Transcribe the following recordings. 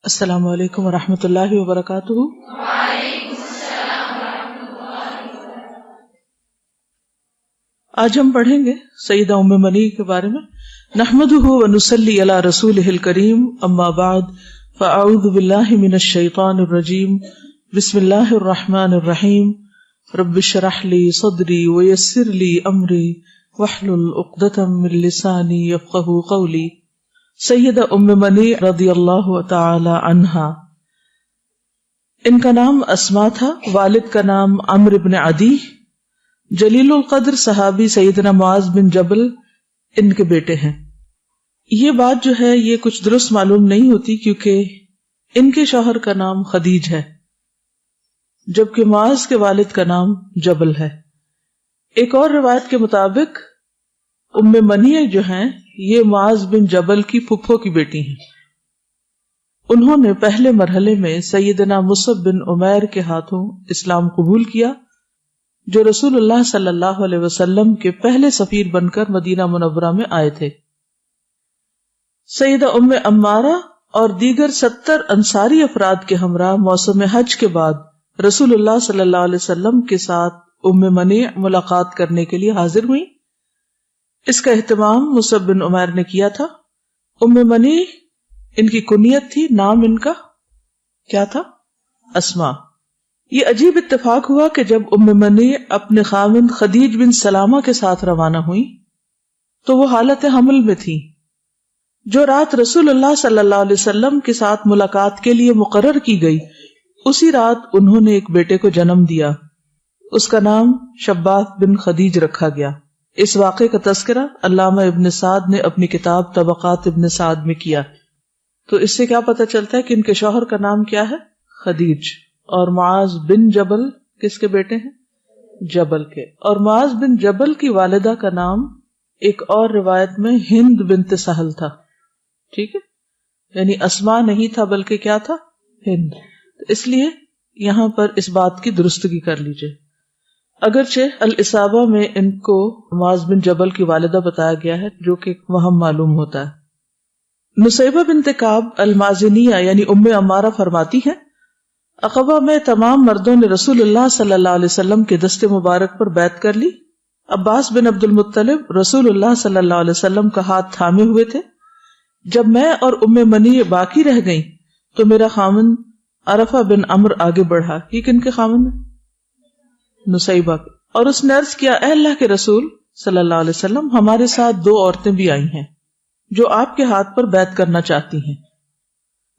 السلام علیکم ورحمۃ اللہ وبرکاتہ۔ آج ہم پڑھیں گے سیدہ ام منی کے بارے میں۔ نحمدہ ونصلی علی رسولہ الکریم، اما بعد فاعوذ باللہ من الشیطان الرجیم، بسم اللہ الرحمن الرحیم۔ رب اشرح لی صدری ویسر لی امری واحلل عقدۃ من لسانی یفقہوا قولی۔ سیدہ ام منی رضی اللہ تعالی عنہا، ان کا نام اسما تھا، والد کا نام عمرو بن عدی، جلیل القدر صحابی سیدنا معاذ بن جبل ان کے بیٹے ہیں۔ یہ بات جو ہے یہ کچھ درست معلوم نہیں ہوتی، کیونکہ ان کے شوہر کا نام خدیج ہے جبکہ معاذ کے والد کا نام جبل ہے۔ ایک اور روایت کے مطابق ام منی جو ہیں یہ معاذ بن جبل کی پھپھو کی بیٹی ہیں۔ انہوں نے پہلے مرحلے میں سیدنا مصعب بن عمیر کے ہاتھوں اسلام قبول کیا، جو رسول اللہ صلی اللہ علیہ وسلم کے پہلے سفیر بن کر مدینہ منورہ میں آئے تھے۔ سیدہ ام عمارہ اور دیگر 70 انصاری افراد کے ہمراہ موسم حج کے بعد رسول اللہ صلی اللہ علیہ وسلم کے ساتھ ام منی ملاقات کرنے کے لیے حاضر ہوئی۔ اس کا اہتمام مصعب بن عمیر نے کیا تھا۔ ام منی ان کی کنیت تھی، نام ان کا کیا تھا؟ اسما۔ یہ عجیب اتفاق ہوا کہ جب ام منی اپنے خاوند خدیج بن سلامہ کے ساتھ روانہ ہوئی تو وہ حالت حمل میں تھی۔ جو رات رسول اللہ صلی اللہ علیہ وسلم کے ساتھ ملاقات کے لیے مقرر کی گئی، اسی رات انہوں نے ایک بیٹے کو جنم دیا۔ اس کا نام شباث بن خدیج رکھا گیا۔ اس واقعے کا تذکرہ علامہ ابن سعد نے اپنی کتاب طبقات ابن سعد میں کیا۔ تو اس سے کیا پتہ چلتا ہے کہ ان کے شوہر کا نام کیا ہے؟ خدیج۔ اور معاذ بن جبل کس کے بیٹے ہیں؟ جبل کے۔ اور معاذ بن جبل کی والدہ کا نام ایک اور روایت میں ہند بنت سہل تھا، ٹھیک ہے، یعنی اسما نہیں تھا بلکہ کیا تھا؟ ہند۔ اس لیے یہاں پر اس بات کی درستگی کر لیجئے۔ اگرچہ الاصابہ میں ان کو معاذ بن جبل کی والدہ بتایا گیا ہے، جو کہ وہم معلوم ہوتا ہے۔ نصیبہ بنت کعب المازنیہ یعنی ام عمارہ فرماتی ہیں، عقبہ میں تمام مردوں نے رسول اللہ صلی اللہ علیہ وسلم کے دست مبارک پر بیعت کر لی۔ عباس بن عبد المطلب رسول اللہ صلی اللہ علیہ وسلم کا ہاتھ تھامے ہوئے تھے۔ جب میں اور ام منی باقی رہ گئیں تو میرا خاوند عرفہ بن عمرو آگے بڑھا۔ یہ کن کے خاوند؟ نصیبہ۔ اور اس نے عرض کیا، اے اللہ کے رسول صلی اللہ علیہ وسلم، ہمارے ساتھ 2 عورتیں بھی آئی ہیں جو آپ کے ہاتھ پر بیعت کرنا چاہتی ہیں۔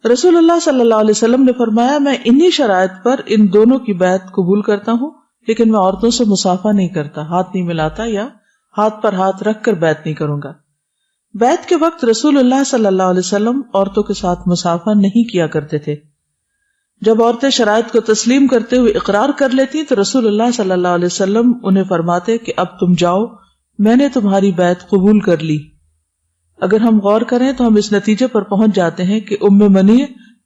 رسول اللہ صلی اللہ علیہ وسلم نے فرمایا، میں انہی شرائط پر ان دونوں کی بیعت قبول کرتا ہوں، لیکن میں عورتوں سے مصافحہ نہیں کرتا، ہاتھ نہیں ملاتا یا ہاتھ پر ہاتھ رکھ کر بیعت نہیں کروں گا۔ بیعت کے وقت رسول اللہ صلی اللہ علیہ وسلم عورتوں کے ساتھ مصافحہ نہیں کیا کرتے تھے۔ جب عورتیں شرائط کو تسلیم کرتے ہوئے اقرار کر لیتی تو رسول اللہ صلی اللہ علیہ وسلم انہیں فرماتے کہ اب تم جاؤ، میں نے تمہاری بیعت قبول کر لی۔ اگر ہم غور کریں تو ہم اس نتیجے پر پہنچ جاتے ہیں کہ ام منی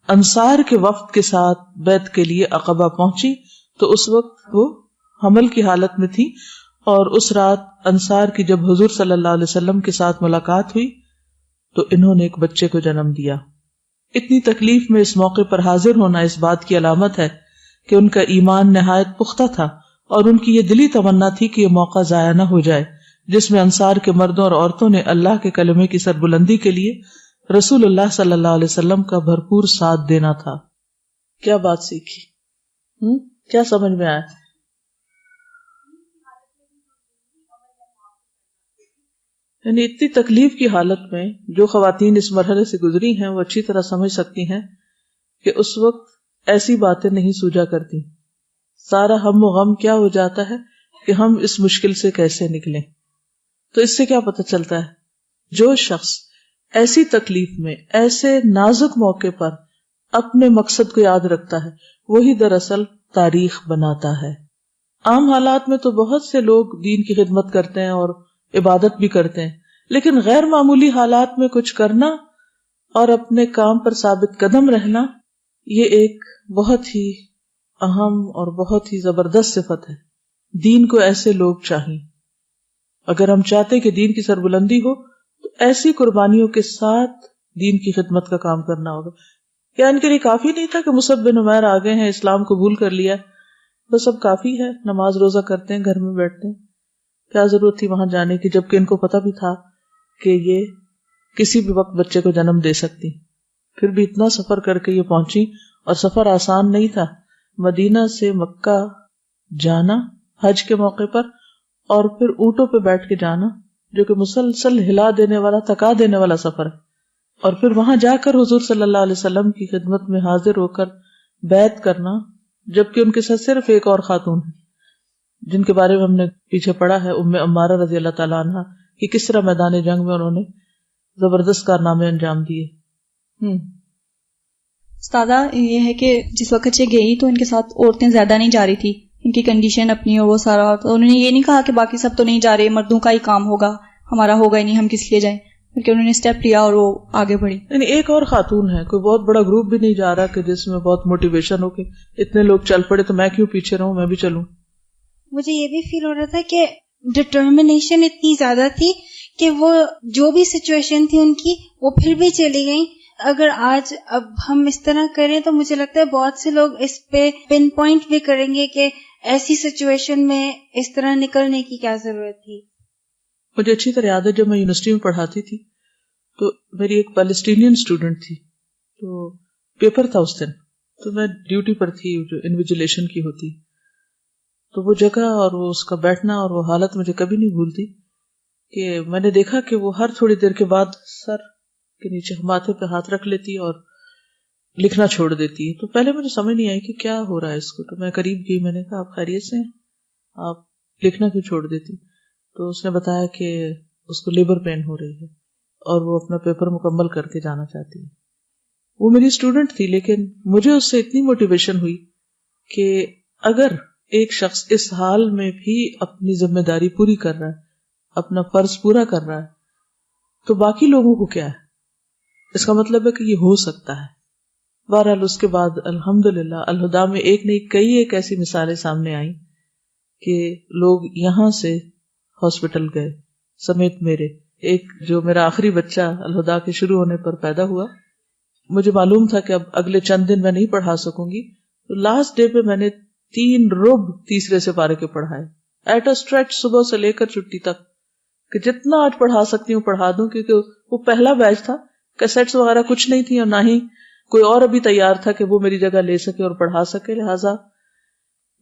انصار کے وفد کے ساتھ بیعت کے لیے عقبہ پہنچی تو اس وقت وہ حمل کی حالت میں تھی، اور اس رات انصار کی جب حضور صلی اللہ علیہ وسلم کے ساتھ ملاقات ہوئی تو انہوں نے ایک بچے کو جنم دیا۔ اتنی تکلیف میں اس موقع پر حاضر ہونا اس بات کی علامت ہے کہ ان کا ایمان نہایت پختہ تھا، اور ان کی یہ دلی تمنا تھی کہ یہ موقع ضائع نہ ہو جائے جس میں انصار کے مردوں اور عورتوں نے اللہ کے کلمے کی سربلندی کے لیے رسول اللہ صلی اللہ علیہ وسلم کا بھرپور ساتھ دینا تھا۔ کیا بات سیکھی؟ کیا سمجھ میں آیا؟ یعنی اتنی تکلیف کی حالت میں جو خواتین اس مرحلے سے گزری ہیں وہ اچھی طرح سمجھ سکتی ہیں کہ اس وقت ایسی باتیں نہیں سوجا کرتی۔ سارا ہم و غم کیا ہو جاتا ہے کہ ہم اس مشکل سے کیسے نکلیں۔ تو اس سے کیا پتہ چلتا ہے؟ جو شخص ایسی تکلیف میں، ایسے نازک موقع پر اپنے مقصد کو یاد رکھتا ہے، وہی دراصل تاریخ بناتا ہے۔ عام حالات میں تو بہت سے لوگ دین کی خدمت کرتے ہیں اور عبادت بھی کرتے ہیں، لیکن غیر معمولی حالات میں کچھ کرنا اور اپنے کام پر ثابت قدم رہنا، یہ ایک بہت ہی اہم اور بہت ہی زبردست صفت ہے۔ دین کو ایسے لوگ چاہیے۔ اگر ہم چاہتے کہ دین کی سربلندی ہو تو ایسی قربانیوں کے ساتھ دین کی خدمت کا کام کرنا ہوگا۔ کیا ان کے لیے کافی نہیں تھا کہ مصعب بن عمیر آ گئے ہیں، اسلام قبول کر لیا، بس اب کافی ہے، نماز روزہ کرتے ہیں، گھر میں بیٹھتے ہیں، کیا ضرورت تھی وہاں جانے کی، جبکہ ان کو پتہ بھی تھا کہ یہ کسی بھی وقت بچے کو جنم دے سکتی. پھر بھی اتنا سفر کر کے یہ پہنچی، اور سفر آسان نہیں تھا. مدینہ سے مکہ جانا حج کے موقع پر، اور پھر اونٹوں پہ بیٹھ کے جانا، جو کہ مسلسل ہلا دینے والا، تکا دینے والا سفر ہے. اور پھر وہاں جا کر حضور صلی اللہ علیہ وسلم کی خدمت میں حاضر ہو کر بیعت کرنا، جبکہ ان کے ساتھ صرف ایک اور خاتون ہے جن کے بارے میں ہم نے پیچھے پڑھا ہے، ام عمارہ رضی اللہ تعالیٰ عنہ، کہ کس طرح میدان جنگ میں انہوں نے زبردست کارنامے انجام دیے. استاذہ یہ ہے کہ جس وقت یہ گئی تو ان کے ساتھ عورتیں زیادہ نہیں جا رہی تھی، ان کی کنڈیشن اپنی اور وہ سارا، تو انہوں نے یہ نہیں کہا کہ باقی سب تو نہیں جا رہے، مردوں کا ہی کام ہوگا، ہمارا ہوگا ہی نہیں، ہم کس لیے جائیں، کیونکہ انہوں نے اسٹیپ لیا اور وہ آگے بڑھی. یعنی ایک اور خاتون ہے، کوئی بہت بڑا گروپ بھی نہیں جا رہا کہ جس میں بہت موٹیویشن ہو کہ اتنے لوگ چل پڑے تو میں کیوں پیچھے رہوں، میں بھی چلوں. مجھے یہ بھی فیل ہو رہا تھا کہ ڈٹرمنیشن اتنی زیادہ تھی کہ وہ جو بھی سچویشن تھی ان کی، وہ پھر بھی چلی گئیں. اگر آج اب ہم اس طرح کریں تو مجھے لگتا ہے بہت سے لوگ اس پہ پن پوائنٹ بھی کریں گے کہ ایسی سچویشن میں اس طرح نکلنے کی کیا ضرورت تھی. مجھے اچھی طرح یاد ہے جب میں یونیورسٹی میں پڑھاتی تھی تو میری ایک پیلسٹینین اسٹوڈنٹ تھی، تو پیپر تھا اس دن، تو میں ڈیوٹی پر تھی جو انویجیلیشن کی ہوتی، تو وہ جگہ اور وہ اس کا بیٹھنا اور وہ حالت مجھے کبھی نہیں بھولتی کہ میں نے دیکھا کہ وہ ہر تھوڑی دیر کے بعد سر کے نیچے ماتھے پہ ہاتھ رکھ لیتی اور لکھنا چھوڑ دیتی. تو پہلے مجھے سمجھ نہیں آئی کہ کیا ہو رہا ہے اس کو، تو میں قریب گئی، میں نے کہا آپ خیریت سے ہیں، آپ لکھنا کیوں چھوڑ دیتی؟ تو اس نے بتایا کہ اس کو لیبر پین ہو رہی ہے اور وہ اپنا پیپر مکمل کر کے جانا چاہتی ہے. وہ میری اسٹوڈنٹ تھی، لیکن مجھے اس سے اتنی موٹیویشن ہوئی کہ اگر ایک شخص اس حال میں بھی اپنی ذمہ داری پوری کر رہا ہے، اپنا فرض پورا کر رہا ہے، تو باقی لوگوں کو کیا ہے؟ اس کا مطلب ہے کہ یہ ہو سکتا ہے. بہرحال اس کے بعد الحمدللہ الہدا میں ایک نہیں کئی ایک ایسی مثالیں سامنے آئیں کہ لوگ یہاں سے ہاسپٹل گئے سمیت میرے ایک جو میرا آخری بچہ الہدا کے شروع ہونے پر پیدا ہوا. مجھے معلوم تھا کہ اب اگلے چند دن میں نہیں پڑھا سکوں گی، تو لاسٹ ڈے پہ میں نے 3 رب تیسرے سے پارے کے پڑھائے ایٹ اے اسٹریچ، صبح سے لے کر چھٹی تک، کہ جتنا آج پڑھا سکتی ہوں پڑھا دوں، کیونکہ وہ پہلا بیچ تھا، کیسٹس وغیرہ کچھ نہیں تھی اور نہ ہی کوئی اور ابھی تیار تھا کہ وہ میری جگہ لے سکے اور پڑھا سکے. لہٰذا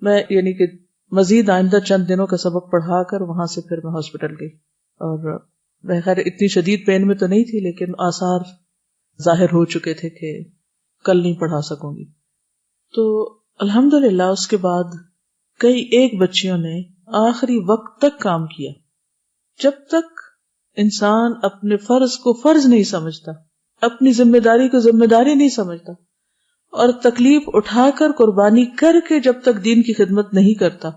میں یعنی کہ مزید آئندہ چند دنوں کا سبق پڑھا کر وہاں سے پھر میں ہاسپٹل گئی، اور میں خیر اتنی شدید پین میں تو نہیں تھی، لیکن آثار ظاہر ہو چکے تھے کہ کل نہیں پڑھا سکوں گی. تو الحمدللہ اس کے بعد کئی ایک بچیوں نے آخری وقت تک کام کیا. جب تک انسان اپنے فرض کو فرض نہیں سمجھتا، اپنی ذمہ داری کو ذمہ داری نہیں سمجھتا، اور تکلیف اٹھا کر قربانی کر کے جب تک دین کی خدمت نہیں کرتا،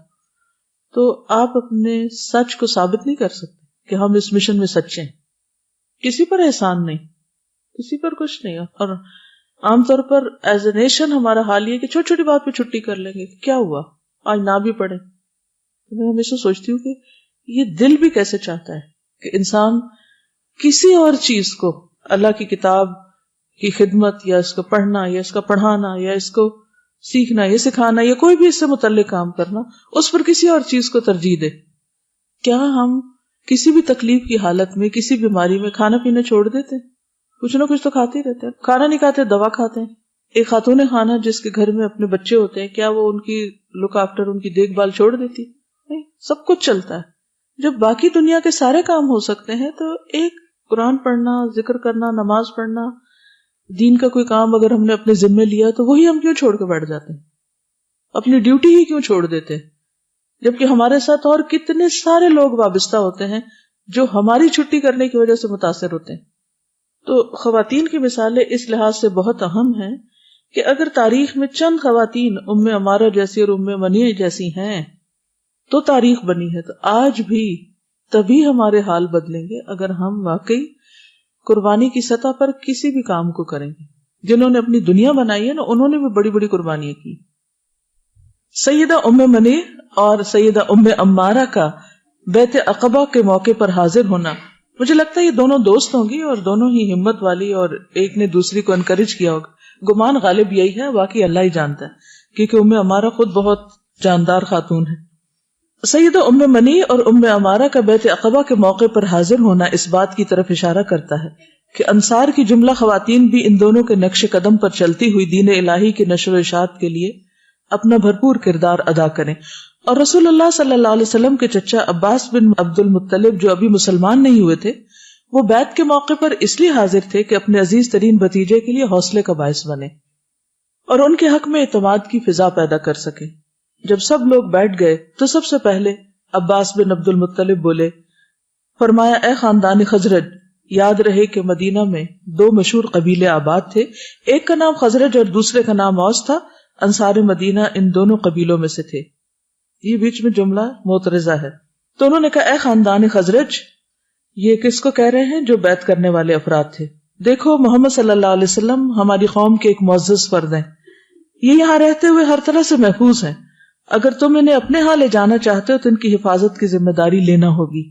تو آپ اپنے سچ کو ثابت نہیں کر سکتے کہ ہم اس مشن میں سچے ہیں. کسی پر احسان نہیں، کسی پر کچھ نہیں. اور عام طور پر ایز اے نیشن ہمارا حال یہ کہ چھوٹی چھوٹی بات پہ چھٹی کر لیں گے، کیا ہوا آج نہ بھی پڑھے. میں ہمیشہ سوچتی ہوں کہ یہ دل بھی کیسے چاہتا ہے کہ انسان کسی اور چیز کو، اللہ کی کتاب کی خدمت یا اس کو پڑھنا یا اس کا پڑھانا یا اس کو سیکھنا یا سکھانا یا کوئی بھی اس سے متعلق کام کرنا، اس پر کسی اور چیز کو ترجیح دے. کیا ہم کسی بھی تکلیف کی حالت میں، کسی بیماری میں کھانا پینا چھوڑ دیتے؟ کچھ نہ کچھ تو کھاتے ہی رہتے ہیں. کھانا نہیں کھاتے دوا کھاتے ہیں. ایک خاتون خانہ جس کے گھر میں اپنے بچے ہوتے ہیں، کیا وہ ان کی لک آفٹر، ان کی دیکھ بھال چھوڑ دیتی؟ نہیں، سب کچھ چلتا ہے. جب باقی دنیا کے سارے کام ہو سکتے ہیں تو ایک قرآن پڑھنا، ذکر کرنا، نماز پڑھنا، دین کا کوئی کام اگر ہم نے اپنے ذمے لیا تو وہی ہم کیوں چھوڑ کے بیٹھ جاتے ہیں؟ اپنی ڈیوٹی ہی کیوں چھوڑ دیتے ہیں؟ جبکہ ہمارے ساتھ اور کتنے سارے لوگ وابستہ ہوتے ہیں جو ہماری چھٹی کرنے کی وجہ سے متاثر ہوتے ہیں. تو خواتین کی مثالیں اس لحاظ سے بہت اہم ہیں کہ اگر تاریخ میں چند خواتین ام عمارہ جیسی اور ام منیع جیسی ہیں تو تاریخ بنی ہے، تو آج بھی تبھی ہمارے حال بدلیں گے اگر ہم واقعی قربانی کی سطح پر کسی بھی کام کو کریں گے. جنہوں نے اپنی دنیا بنائی ہے نا، انہوں نے بھی بڑی بڑی قربانیاں کی. سیدہ ام منیع اور سیدہ ام عمارہ کا بیعت عقبہ کے موقع پر حاضر ہونا، مجھے لگتا ہے یہ دونوں دوست ہوں گی اور دونوں ہی ہمت والی، اور ایک نے دوسری کو انکریج کیا ہوگا. گمان غالب یہی ہے، باقی اللہ ہی جانتا ہے، کیونکہ ام عمارہ خود بہت جاندار خاتون ہے۔ سیدہ ام منی اور ام عمارہ کا بیعت عقبہ کے موقع پر حاضر ہونا اس بات کی طرف اشارہ کرتا ہے کہ انصار کی جملہ خواتین بھی ان دونوں کے نقش قدم پر چلتی ہوئی دین الہی کی نشر و اشاعت کے لیے اپنا بھرپور کردار ادا کریں، اور رسول اللہ صلی اللہ علیہ وسلم کے چچا عباس بن عبد المطلب جو ابھی مسلمان نہیں ہوئے تھے، وہ بیعت کے موقع پر اس لیے حاضر تھے کہ اپنے عزیز ترین بھتیجے کے لیے حوصلے کا باعث بنے اور ان کے حق میں اعتماد کی فضا پیدا کر سکے۔ جب سب لوگ بیٹھ گئے تو سب سے پہلے عباس بن عبد المطلب بولے، فرمایا اے خاندان خزرج، یاد رہے کہ مدینہ میں 2 مشہور قبیلے آباد تھے، ایک کا نام خزرج اور دوسرے کا نام اوس تھا، انصار مدینہ ان دونوں قبیلوں میں سے تھے۔ یہ بیچ میں جملہ معترضہ ہے، تو انہوں نے کہا اے خاندان خزرج، یہ کس کو کہہ رہے ہیں؟ جو بیعت کرنے والے افراد تھے۔ دیکھو محمد صلی اللہ علیہ وسلم ہماری قوم کے ایک معزز فرد ہیں، یہ یہاں رہتے ہوئے ہر طرح سے محفوظ ہیں، اگر تم انہیں اپنے ہاں لے جانا چاہتے ہو تو ان کی حفاظت کی ذمہ داری لینا ہوگی،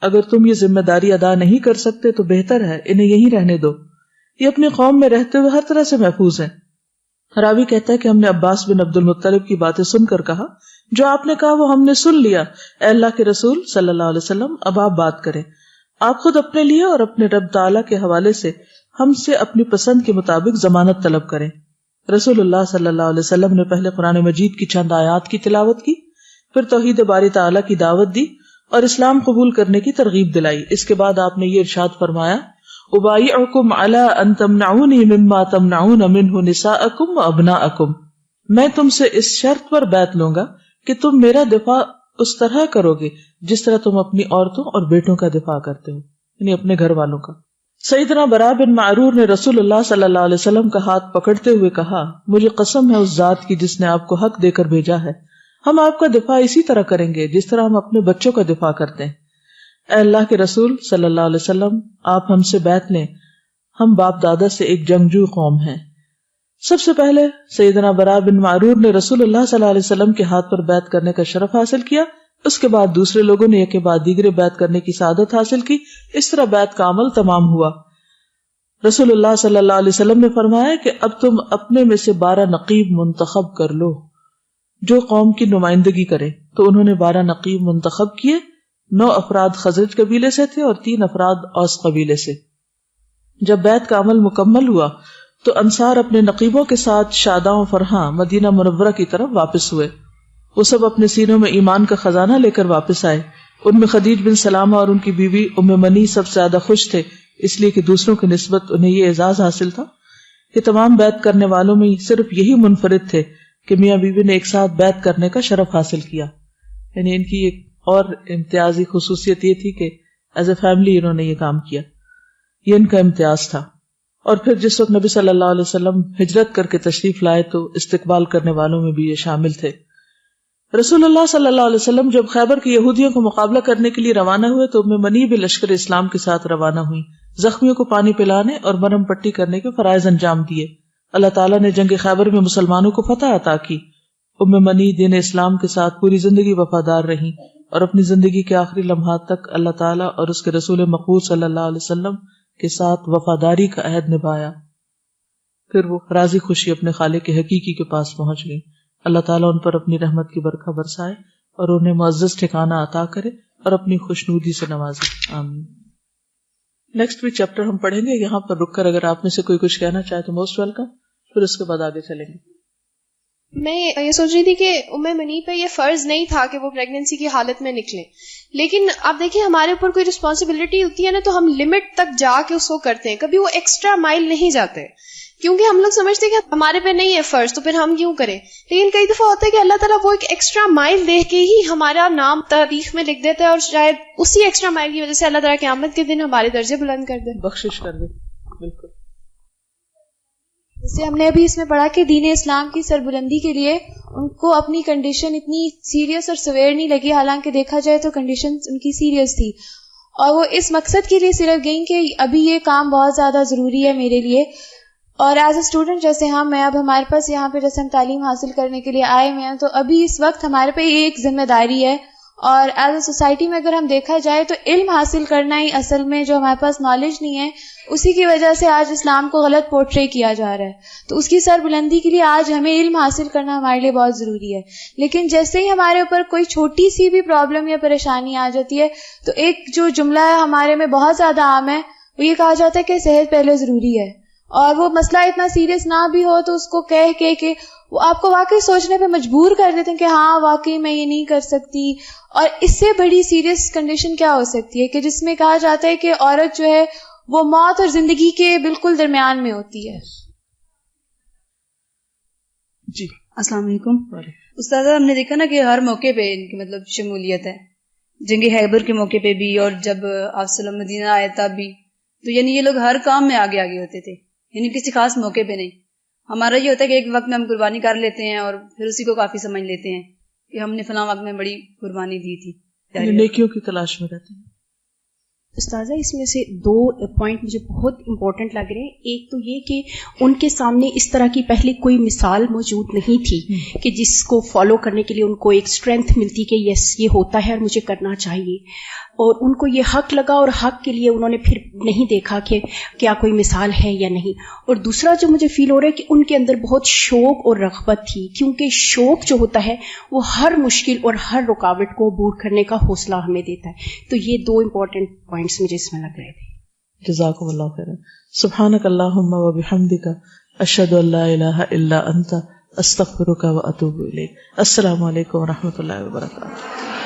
اگر تم یہ ذمہ داری ادا نہیں کر سکتے تو بہتر ہے انہیں یہیں رہنے دو، یہ اپنی قوم میں رہتے ہوئے ہر طرح سے محفوظ ہیں۔ راوی کہتا ہے کہ ہم نے عباس بن عبد المطلب کی باتیں سن کر کہا، جو آپ نے کہا وہ ہم نے سن لیا، اے اللہ کے رسول صلی اللہ علیہ وسلم، اب آپ بات کریں، آپ خود اپنے لیے اور اپنے رب تعالیٰ کے حوالے سے ہم سے اپنی پسند کے مطابق ضمانت طلب کریں۔ رسول اللہ صلی اللہ علیہ وسلم نے پہلے قرآن مجید کی چند آیات کی تلاوت کی، پھر توحید باری تعالیٰ کی دعوت دی اور اسلام قبول کرنے کی ترغیب دلائی۔ اس کے بعد آپ نے یہ ارشاد فرمایا، ابایعکم علی ان تمنعونی مما تمنعون منہ نساءکم وابناءکم، میں تم سے اس شرط پر بیعت لوں گا کہ تم میرا دفاع اس طرح کرو گے جس طرح تم اپنی عورتوں اور بیٹوں کا دفاع کرتے ہو، یعنی اپنے گھر والوں کا۔ سیدنا براء بن معرور نے رسول اللہ صلی اللہ علیہ وسلم کا ہاتھ پکڑتے ہوئے کہا، مجھے قسم ہے اس ذات کی جس نے آپ کو حق دے کر بھیجا ہے، ہم آپ کا دفاع اسی طرح کریں گے جس طرح ہم اپنے بچوں کا دفاع کرتے ہیں۔ اے اللہ کے رسول صلی اللہ علیہ وسلم، آپ ہم سے بیعت لیں، ہم باپ دادا سے ایک جنگجو قوم ہیں۔ سب سے پہلے سیدنا براء بن معرور نے رسول اللہ صلی اللہ علیہ وسلم کے ہاتھ پر بیعت کرنے کا شرف حاصل کیا، اس کے بعد دوسرے لوگوں نے ایک کے بعد دیگرے بیعت کرنے کی سعادت حاصل کی، اس طرح بیعت کا عمل تمام ہوا۔ رسول اللہ صلی اللہ علیہ وسلم نے فرمایا کہ اب تم اپنے میں سے 12 نقیب منتخب کر لو جو قوم کی نمائندگی کرے، تو انہوں نے 12 نقیب منتخب کیے، 9 افراد خزرج قبیلے سے تھے اور 3 افراد اوس قبیلے سے۔ جب بیعت کا عمل مکمل ہوا تو انصار اپنے نقیبوں کے ساتھ شاداں و فرحاں مدینہ منورہ کی طرف واپس ہوئے۔ وہ سب اپنے سینوں میں ایمان کا خزانہ لے کر واپس آئے۔ ان میں خدیج بن سلامہ اور ان کی بیوی ام منی سب سے زیادہ خوش تھے، اس لیے کہ دوسروں کی نسبت انہیں یہ اعزاز حاصل تھا کہ تمام بیعت کرنے والوں میں صرف یہی منفرد تھے کہ میاں بیوی نے ایک ساتھ بیعت کرنے کا شرف حاصل کیا، یعنی ان کی ایک اور امتیازی خصوصیت یہ تھی کہ ایز اے فیملی انہوں نے یہ کام کیا، یہ ان کا امتیاز تھا۔ اور پھر جس وقت نبی صلی اللہ علیہ وسلم ہجرت کر کے تشریف لائے تو استقبال کرنے والوں میں بھی یہ شامل تھے۔ رسول اللہ صلی اللہ علیہ وسلم جب خیبر کے یہودیوں کو مقابلہ کرنے کے لیے روانہ ہوئے تو ام منی بھی لشکر اسلام کے ساتھ روانہ ہوئی، زخمیوں کو پانی پلانے اور مرہم پٹی کرنے کے فرائض انجام دیے۔ اللہ تعالیٰ نے جنگ خیبر میں مسلمانوں کو فتح عطا کی۔ ام منی دین اسلام کے ساتھ پوری زندگی وفادار رہیں اور اپنی زندگی کے آخری لمحات تک اللہ تعالیٰ اور اس کے رسول مقبول صلی اللہ علیہ وسلم کے ساتھ وفاداری کا عہد نبھایا۔ پھر وہ راضی خوشی اپنے خالق کے حقیقی کے پاس پہنچ گئی۔ اللہ تعالیٰ ان پر اپنی رحمت کی برکھا برسائے اور انہیں معزز ٹھکانہ عطا کرے اور اپنی خوشنودی سے نوازے، آمین۔ نیکسٹ بھی چیپٹر ہم پڑھیں گے، یہاں پر رک کر اگر آپ میں سے کوئی کچھ کہنا چاہے تو موسٹ ویلکم، پھر اس کے بعد آگے چلیں گے۔ میں یہ سوچ رہی تھی کہ ام منی پہ یہ فرض نہیں تھا کہ وہ پریگننسی کی حالت میں نکلیں، لیکن آپ دیکھیں ہمارے اوپر کوئی رسپانسبلٹی ہوتی ہے نا تو ہم لمٹ تک جا کے اس کو کرتے ہیں، کبھی وہ ایکسٹرا مائل نہیں جاتے، کیونکہ ہم لوگ سمجھتے ہیں کہ ہمارے پہ نہیں ہے فرض تو پھر ہم کیوں کریں، لیکن کئی دفعہ ہوتا ہے کہ اللہ تعالیٰ وہ ایک ایکسٹرا مائل دے کے ہی ہمارا نام تاریخ میں لکھ دیتا ہے، اور شاید اسی ایکسٹرا مائل کی وجہ سے اللہ تعالیٰ قیامت کے دن ہمارے درجے بلند کر دے، بخشش کر دے۔ بالکل، جیسے ہم نے ابھی اس میں پڑھا کہ دین اسلام کی سربلندی کے لیے ان کو اپنی کنڈیشن اتنی سیریس اور سویر نہیں لگی، حالانکہ دیکھا جائے تو کنڈیشن ان کی سیریس تھی، اور وہ اس مقصد کے لیے صرف گئیں کہ ابھی یہ کام بہت زیادہ ضروری ہے میرے لیے، اور ایز اے اسٹوڈنٹ جیسے اب ہمارے پاس یہاں پہ جیسے ہم تعلیم حاصل کرنے کے لیے آئے ہوئے ہیں، تو ابھی اس وقت ہمارے پہ ایک ذمہ داری ہے، اور ایز اے سوسائٹی میں اگر ہم دیکھا جائے تو علم حاصل کرنا ہی اصل میں جو ہمارے پاس نالج نہیں ہے اسی کی وجہ سے آج اسلام کو غلط پورٹرے کیا جا رہا ہے. تو اس کی سربلندی کے لیے آج ہمیں علم حاصل کرنا ہمارے لیے بہت ضروری ہے. لیکن جیسے ہی ہمارے اوپر کوئی چھوٹی سی بھی پرابلم یا پریشانی آ جاتی ہے تو ایک جو جملہ ہے ہمارے میں بہت زیادہ عام ہے, وہ یہ کہا جاتا ہے کہ صحت پہلے ضروری ہے. اور وہ مسئلہ اتنا سیریس نہ بھی ہو تو اس کو کہہ کے وہ آپ کو واقعی سوچنے پہ مجبور کر دیتے ہیں کہ ہاں واقعی میں یہ نہیں کر سکتی. اور اس سے بڑی سیریس کنڈیشن کیا ہو سکتی ہے کہ جس میں کہا جاتا ہے کہ عورت جو ہے وہ موت اور زندگی کے بالکل درمیان میں ہوتی ہے. جی السلام علیکم. استاذہ ہم نے دیکھا نا کہ ہر موقع پہ ان کی مطلب شمولیت ہے, جنگ خیبر کے موقع پہ بھی اور جب آپ صلی اللہ علیہ وسلم مدینہ آئے تب بھی. تو یعنی یہ لوگ ہر کام میں آگے ہوتے تھے, یعنی کسی خاص موقع پہ نہیں. ہمارا یہ ہوتا ہے کہ ایک وقت میں ہم قربانی کر لیتے ہیں اور پھر اسی کو کافی سمجھ لیتے ہیں کہ ہم نے فلاں وقت میں بڑی قربانی دی تھی. نیکیوں کی تلاش میں رہتے ہیں. استاذہ اس میں سے 2 پوائنٹ مجھے بہت امپورٹنٹ لگ رہے ہیں. ایک تو یہ کہ ان کے سامنے اس طرح کی پہلے کوئی مثال موجود نہیں تھی کہ جس کو فالو کرنے کے لیے ان کو ایک اسٹرینتھ ملتی کہ یس یہ ہوتا ہے اور مجھے کرنا چاہیے, اور ان کو یہ حق لگا اور حق کے لیے انہوں نے پھر نہیں دیکھا کہ کیا کوئی مثال ہے یا نہیں. اور دوسرا جو مجھے فیل ہو رہا ہے کہ ان کے اندر بہت شوق اور رغبت تھی, کیونکہ شوق جو ہوتا ہے وہ ہر مشکل اور ہر رکاوٹ کو عبور کرنے کا حوصلہ ہمیں دیتا ہے. تو یہ 2 امپورٹنٹ پوائنٹس مجھے اس میں لگ رہے تھے. جزاکم اللہ خیرا. سبحانک اللہم و بحمدک اشہد ان لا الہ الا انت استغفرک و اتوب الیک. السلام علیکم و رحمۃ اللہ وبرکاتہ.